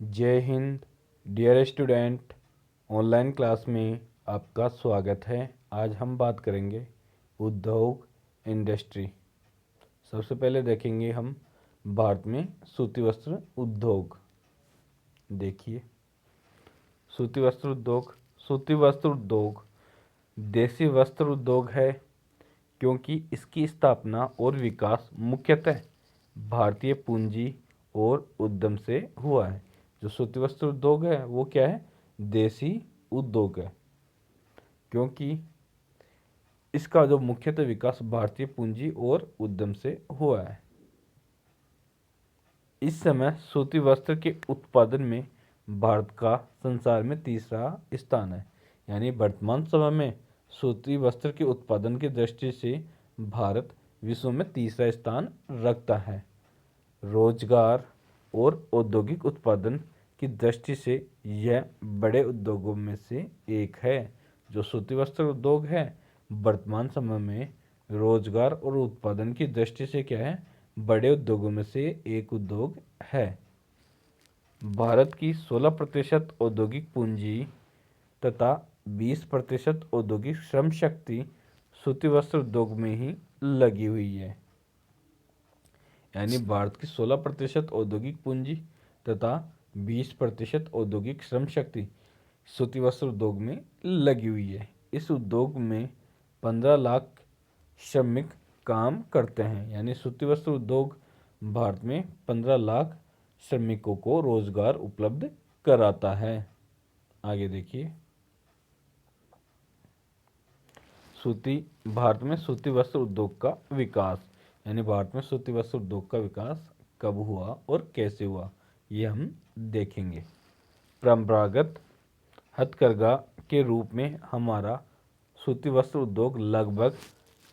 जय हिंद dear student. Online class में आपका स्वागत है। आज हम बात करेंगे उद्योग इंडस्ट्री। सबसे पहले देखेंगे हम भारत में सूती वस्त्र उद्योग। देखिए, सूती वस्त्र उद्योग। सूती वस्त्र उद्योग देसी वस्त्र उद्योग है क्योंकि इसकी स्थापना और विकास मुख्यतः भारतीय पूंजी और उद्यम से हुआ है। जो सूती वस्त्र उद्योग है वो क्या है? देसी उद्योग है, क्योंकि इसका जो मुख्यतः विकास भारतीय पूंजी और उद्यम से हुआ है। इस समय सूती वस्त्र के उत्पादन में भारत का संसार में तीसरा स्थान है। यानी वर्तमान समय में सूती वस्त्र के उत्पादन की दृष्टि से भारत विश्व में तीसरा स्थान रखता है। रोजगार और औद्योगिक उत्पादन की दृष्टि से यह बड़े उद्योगों में से एक है। जो सूती वस्त्र उद्योग है वर्तमान समय में रोजगार और उत्पादन की दृष्टि से क्या है? बड़े उद्योगों में से एक उद्योग है। भारत की 16% औद्योगिक पूंजी तथा 20% औद्योगिक श्रम शक्ति सूती वस्त्र उद्योग में ही लगी हुई है। यानी भारत की 16% औद्योगिक पूंजी तथा 20% औद्योगिक श्रम शक्ति सूती वस्त्र उद्योग में लगी हुई है। इस उद्योग में 15 लाख श्रमिक काम करते हैं। यानी सूती वस्त्र उद्योग भारत में 15 लाख श्रमिकों को रोजगार उपलब्ध कराता है। आगे देखिए, भारत में सूती वस्त्र उद्योग का विकास। यानी भारत में सूती वस्त्र उद्योग का विकास कब हुआ और कैसे हुआ, ये हम देखेंगे। परंपरागत हथकरघा के रूप में हमारा सूती वस्त्र उद्योग लगभग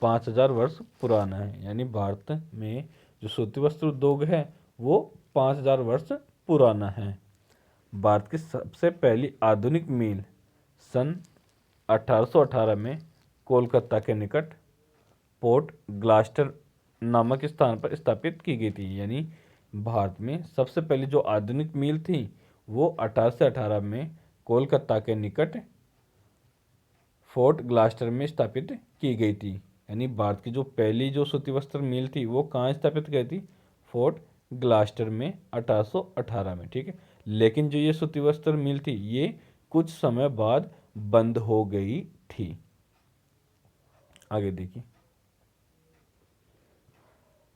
5000 वर्ष पुराना है। यानी भारत में जो सूती वस्त्र उद्योग है वो 5000 वर्ष पुराना है। भारत की सबसे पहली आधुनिक मिल सन 1818 में कोलकाता के निकट पोर्ट ग्लास्टर नामक स्थान पर स्थापित की गई थी। यानी भारत में सबसे पहली जो आधुनिक मिल थी वो 1818 में कोलकाता के निकट फोर्ट ग्लास्टर में स्थापित की गई थी। यानी भारत की जो पहली जो सूती वस्त्र मिल थी वो कहाँ स्थापित की गई थी? फोर्ट ग्लास्टर में 1818 में। ठीक है, लेकिन जो ये सूती वस्त्र मिल थी ये कुछ समय बाद बंद हो गई थी। आगे देखिए,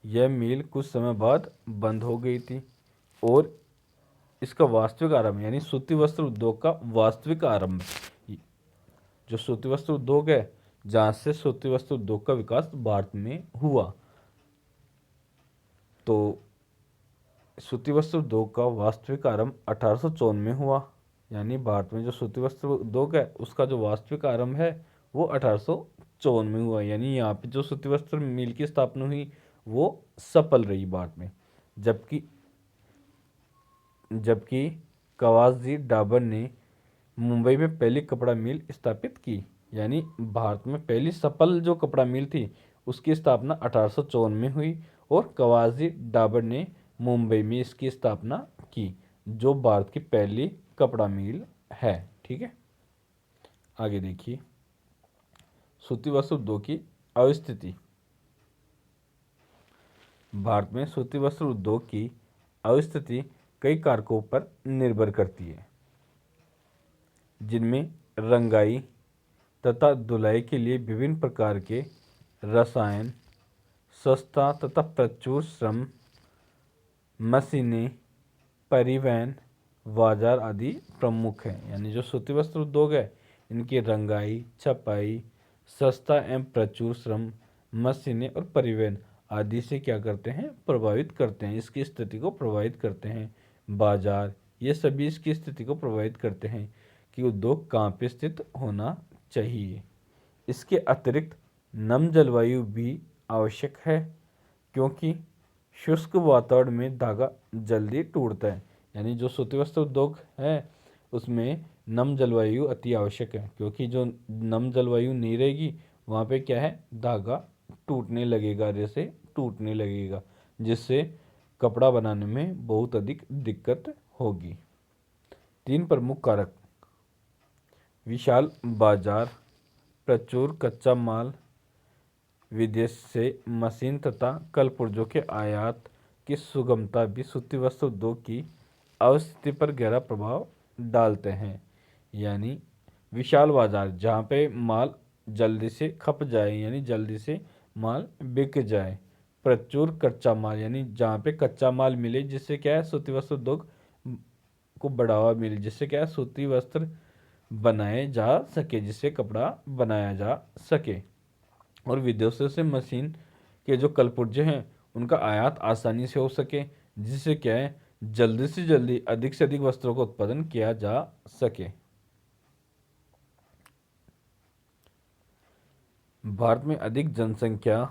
यह मिल कुछ समय बाद बंद हो गई थी और इसका वास्तविक आरंभ यानी सूती वस्त्र उद्योग का वास्तविक आरंभ, जो सूती वस्त्र उद्योग है जहाँ से सूती वस्त्र उद्योग का विकास भारत में हुआ, तो सूती वस्त्र उद्योग का वास्तविक आरंभ 1854 में हुआ। यानी भारत में जो सूती वस्त्र उद्योग है उसका जो वास्तविक आरंभ है वो 1854 में हुआ। यानी यहाँ पे जो सूती वस्त्र मिल की स्थापना हुई वो सफल रही भारत में। जबकि कवासजी डाबर ने मुंबई में पहली कपड़ा मिल स्थापित की। यानी भारत में पहली सफल जो कपड़ा मिल थी उसकी स्थापना 1854 में हुई और कवासजी डाबर ने मुंबई में इसकी स्थापना की, जो भारत की पहली कपड़ा मिल है। ठीक है, आगे देखिए, सूती वस्त्र उद्योग की अवस्थिति। भारत में सूती वस्त्र उद्योग की अवस्थिति कई कारकों पर निर्भर करती है, जिनमें रंगाई तथा धुलाई के लिए विभिन्न प्रकार के रसायन, सस्ता तथा प्रचुर श्रम, मशीनें, परिवहन, बाजार आदि प्रमुख हैं। यानी जो सूती वस्त्र उद्योग है इनकी रंगाई, छपाई, सस्ता एवं प्रचुर श्रम, मशीनें और परिवहन आदि से क्या करते हैं? प्रभावित करते हैं, इसकी स्थिति को प्रभावित करते हैं। बाजार, ये सभी इसकी स्थिति को प्रभावित करते हैं कि उद्योग कहाँ पे स्थित होना चाहिए। इसके अतिरिक्त नम जलवायु भी आवश्यक है, क्योंकि शुष्क वातावरण में धागा जल्दी टूटता है। यानी जो सूती वस्त्र उद्योग है उसमें नम जलवायु अति आवश्यक है, क्योंकि जो नम जलवायु नहीं रहेगी वहाँ पे क्या है? धागा टूटने लगेगा, जैसे टूटने लगेगा, जिससे कपड़ा बनाने में बहुत अधिक दिक्कत होगी। तीन प्रमुख कारक: विशाल बाजार, प्रचुर कच्चा माल, विदेश से मशीन तथा कलपुर्जों के आयात की सुगमता भी सूती वस्त्र उद्योग की अवस्थिति पर गहरा प्रभाव डालते हैं। यानी विशाल बाजार, जहाँ पे माल जल्दी से खप जाए, यानी जल्दी से माल बिक जाए। प्रचुर कच्चा माल, यानी जहाँ पे कच्चा माल मिले, जिससे क्या है सूती वस्त्र उद्योग को बढ़ावा मिले, जिससे क्या है सूती वस्त्र बनाए जा सके, जिससे कपड़ा बनाया जा सके। और विदेशों से मशीन के जो कलपुर्जे हैं उनका आयात आसानी से हो सके, जिससे क्या है जल्दी से जल्दी अधिक से अधिक वस्त्रों का उत्पादन किया जा सके। भारत में अधिक जनसंख्या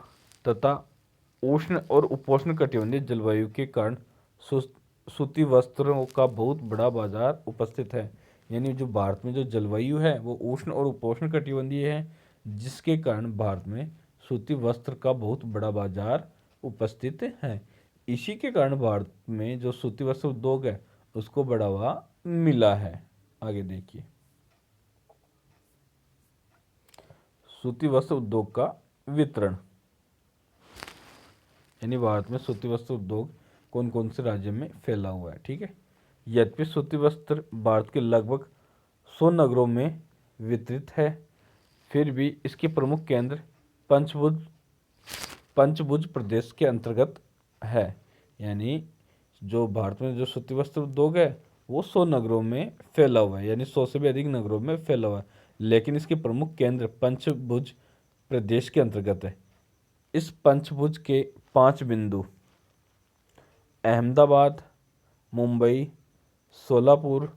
तथा उष्ण और उपोष्ण कटिबंधीय जलवायु के कारण सूती वस्त्रों का बहुत बड़ा बाजार उपस्थित है। यानी जो भारत में जो जलवायु है वो उष्ण और उपोष्ण कटिबंधीय है, जिसके कारण भारत में सूती वस्त्र का बहुत बड़ा बाजार उपस्थित है। इसी के कारण भारत में जो सूती वस्त्र उद्योग है उसको बढ़ावा मिला है। आगे देखिए, सूती वस्त्र उद्योग का वितरण। यानी भारत में सूती वस्त्र उद्योग कौन कौन से राज्य में फैला हुआ है, ठीक है। यद्यपि सूती वस्त्र भारत के लगभग 100 नगरों में वितरित है, फिर भी इसके प्रमुख केंद्र पंचभुज प्रदेश के अंतर्गत है। यानी जो भारत में जो सूती वस्त्र उद्योग है वो 100 नगरों में फैला हुआ है, यानी 100 से भी अधिक नगरों में फैला हुआ है, लेकिन इसके प्रमुख केंद्र पंचभुज प्रदेश के अंतर्गत है। इस पंचभुज के 5 बिंदु अहमदाबाद, मुंबई, सोलापुर,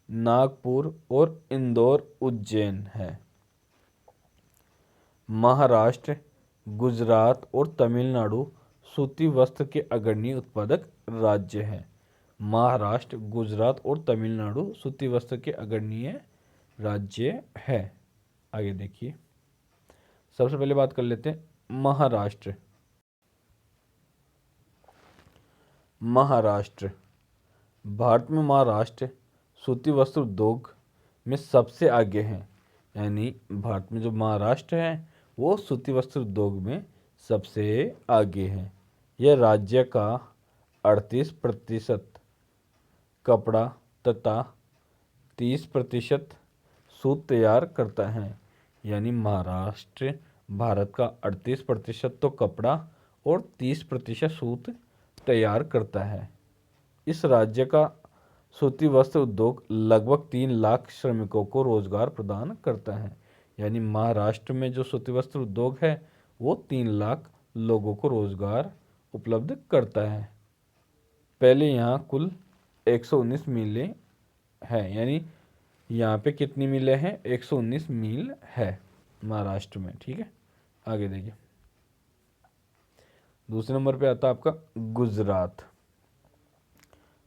नागपुर और इंदौर, उज्जैन है। महाराष्ट्र, गुजरात और तमिलनाडु सूती वस्त्र के अग्रणी उत्पादक राज्य हैं। महाराष्ट्र, गुजरात और तमिलनाडु सूती वस्त्र के अग्रणी राज्य है। आगे देखिए, सबसे पहले बात कर लेते हैं महाराष्ट्र। महाराष्ट्र, भारत में महाराष्ट्र सूती वस्त्र उद्योग में सबसे आगे हैं। यानी भारत में जो महाराष्ट्र है वो सूती वस्त्र उद्योग में सबसे आगे है। यह राज्य का 38% कपड़ा तथा 30% सूत तैयार करता है। यानी महाराष्ट्र भारत का 38% तो कपड़ा और 30% सूत तैयार करता है। इस राज्य का सूती वस्त्र उद्योग लगभग 3 लाख श्रमिकों को रोजगार प्रदान करता है। यानी महाराष्ट्र में जो सूती वस्त्र उद्योग है वो 3 लाख लोगों को रोजगार उपलब्ध करता है। पहले यहाँ कुल 119 मिलें हैं। यानी यहाँ पे कितनी मिलें हैं? 119 मिल है महाराष्ट्र में, ठीक है। आगे देखिए, दूसरे नंबर पे आता है आपका गुजरात।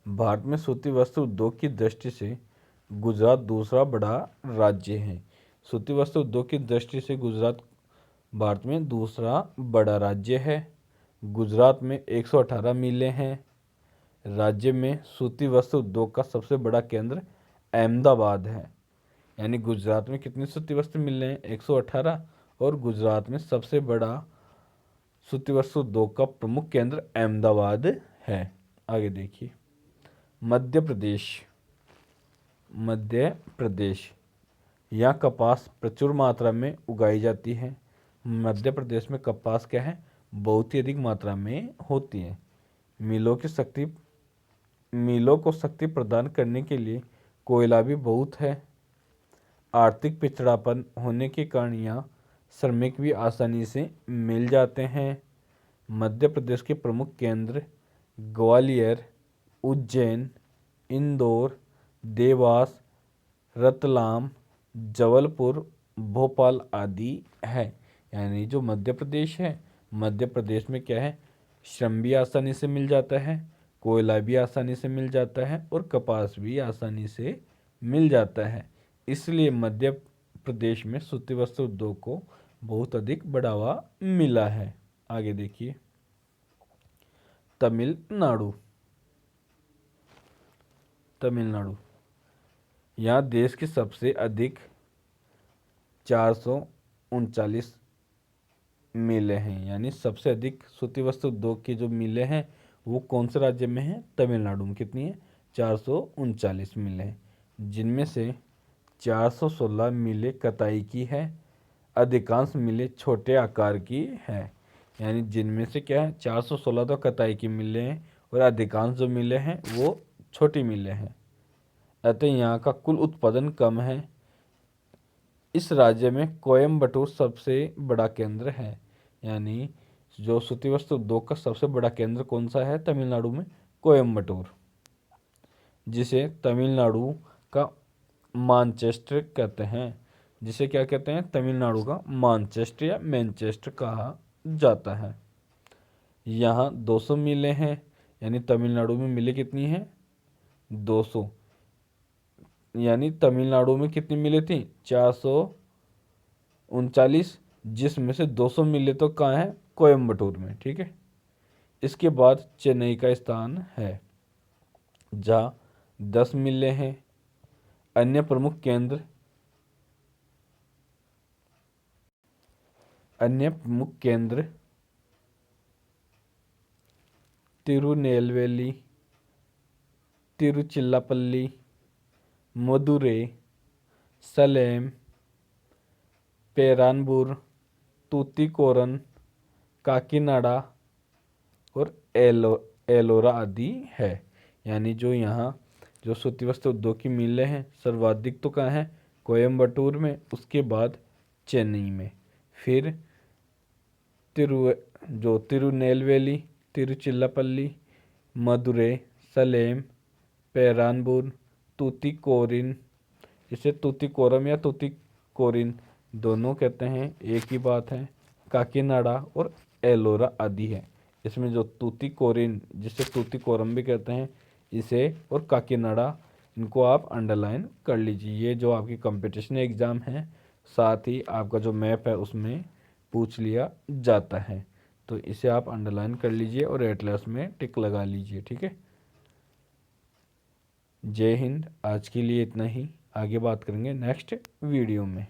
भारत में सूती वस्त्र उद्योग की दृष्टि से गुजरात दूसरा बड़ा राज्य है। सूती वस्त्र उद्योग की दृष्टि से गुजरात भारत में दूसरा बड़ा राज्य है। गुजरात में 118 मिलें हैं। राज्य में सूती वस्त्र उद्योग का सबसे बड़ा केंद्र अहमदाबाद है। यानी गुजरात में कितने सूती वस्त्र मिले हैं? 118। और गुजरात में सबसे बड़ा सूती वस्त्र उद्योग का प्रमुख केंद्र अहमदाबाद है। आगे देखिए, मध्य प्रदेश। मध्य प्रदेश, यहाँ कपास प्रचुर मात्रा में उगाई जाती है। मध्य प्रदेश में कपास क्या है? बहुत ही अधिक मात्रा में होती है। मिलों को शक्ति प्रदान करने के लिए कोयला भी बहुत है। आर्थिक पिछड़ापन होने के कारण यहाँ श्रमिक भी आसानी से मिल जाते हैं। मध्य प्रदेश के प्रमुख केंद्र ग्वालियर, उज्जैन, इंदौर, देवास, रतलाम, जबलपुर, भोपाल आदि है। यानी जो मध्य प्रदेश है, मध्य प्रदेश में क्या है? श्रम भी आसानी से मिल जाता है, कोयला भी आसानी से मिल जाता है और कपास भी आसानी से मिल जाता है। इसलिए मध्य प्रदेश में सूती वस्त्र उद्योग को बहुत अधिक बढ़ावा मिला है। आगे देखिए, तमिलनाडु। तमिलनाडु, यहाँ देश की सबसे अधिक 439 मिलें हैं, यानी सबसे अधिक सूती वस्त्र उद्योग की जो मिलें हैं वो कौन से राज्य में है? तमिलनाडु में। कितनी है? 439 मिलें हैं, जिनमें से 416 मिलें कताई की है, अधिकांश मिलें छोटे आकार की है। यानी जिनमें से क्या है, 416 तो कताई की मिलें हैं और अधिकांश जो मिलें हैं वो छोटी मिलें हैं। अतः यहाँ का कुल उत्पादन कम है। इस राज्य में कोयम्बटूर सबसे बड़ा केंद्र है। यानी जो सूती वस्त्र उद्योग का सबसे बड़ा केंद्र कौन सा है तमिलनाडु में? कोयम्बटूर, जिसे तमिलनाडु का मानचेस्टर कहते हैं। जिसे क्या कहते हैं? तमिलनाडु का मानचेस्टर या मैनचेस्टर कहा जाता है। यहाँ 200 मिलें हैं, यानी तमिलनाडु में मिलें कितनी हैं? 200। यानी तमिलनाडु में कितनी मिलें थी? 439, जिसमें से 200 मिलें तो कहाँ है? कोयम्बटूर में। ठीक है। इसके बाद चेन्नई का स्थान है जहाँ 10 मिलें हैं। अन्य प्रमुख केंद्र तिरुनेलवेली, तिरुचिरापल्ली, मदुरै, सलेम, पेरानबूर, तूतीकोरन, काकीनाडा और एलोरा आदि है। यानी जो यहाँ जो सूती वस्त्र उद्योग की मिलें हैं सर्वाधिक तो कहाँ है? कोयम्बटूर में, उसके बाद चेन्नई में, फिर तिरुनेलवेली, तिरुचिरापल्ली, मदुरै, सलेम, पेरानबूर, तूतीकोरिन, इसे तूतीकोरम या तूतीकोरिन दोनों कहते हैं, एक ही बात है, काकीनाडा और एलोरा आदि है। इसमें जो तूतीकोरिन, जिसे तूतीकोरम भी कहते हैं, इसे और काकीनाडा, इनको आप अंडरलाइन कर लीजिए। ये जो आपकी कंपटीशन एग्ज़ाम है, साथ ही आपका जो मैप है उसमें पूछ लिया जाता है, तो इसे आप अंडरलाइन कर लीजिए और एटलस में टिक लगा लीजिए। ठीक है। जय हिंद। आज के लिए इतना ही, आगे बात करेंगे नेक्स्ट वीडियो में।